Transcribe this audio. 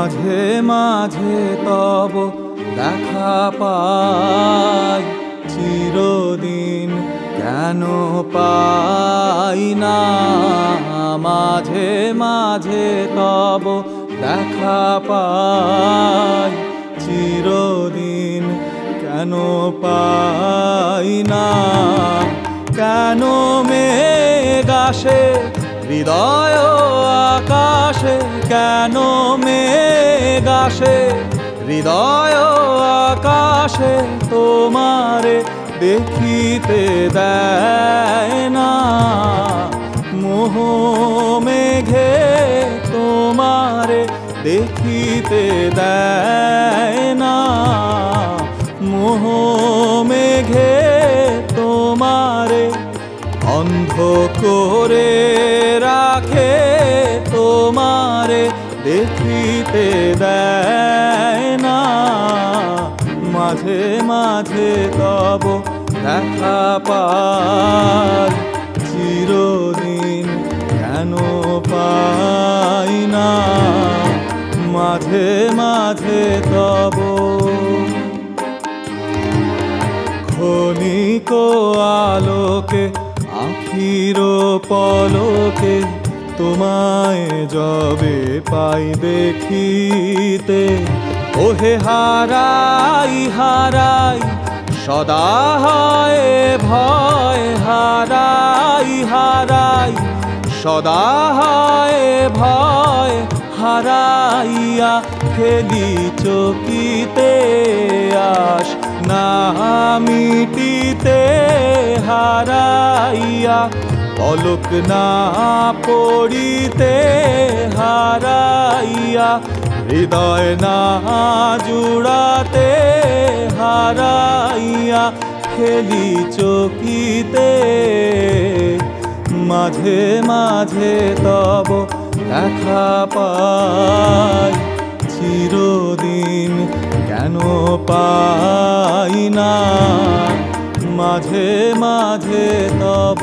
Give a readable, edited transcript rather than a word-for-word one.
মাঝে মাঝে তব দেখা পাই, চিরদিন কেন পাই না। মাঝে মাঝে তব দেখা পাই, চিরদিন কেন পাই না। কেন মেঘ আসে হৃদয় আকাশে, কেন মেঘ আসে হৃদয় আকাশে, তোমারে দেখিতে দেয় না। মোহ মেঘে তোমারে দেখিতে দেয় না। মোহ মেঘে তোমারে অন্ধ করে রাখে, তোমারে দেখিতে দেয় না। মাঝে মাঝে তব দেখা পাই, চিরদিন কেন পাই না। মাঝে মাঝে তব ক্ষণিক আলোকে আখির পলকে, তোমায় যবে পাই দেখিতে। ওহে হারাই হারাই সদা হয় ভয়, হারাই হারাই সদা হয় ভয়। হারাইয়া ফেলি চকিতে আশ না মিটিতে, হারাইয়া পলক না পড়িতে, হারাইয়া হৃদয় না জুড়াতে, হারাইয়া ফেলি চকিতে। মাঝে মাঝে তব দেখা পাই, চিরদিন কেন পাই না। মাঝে মাঝে তব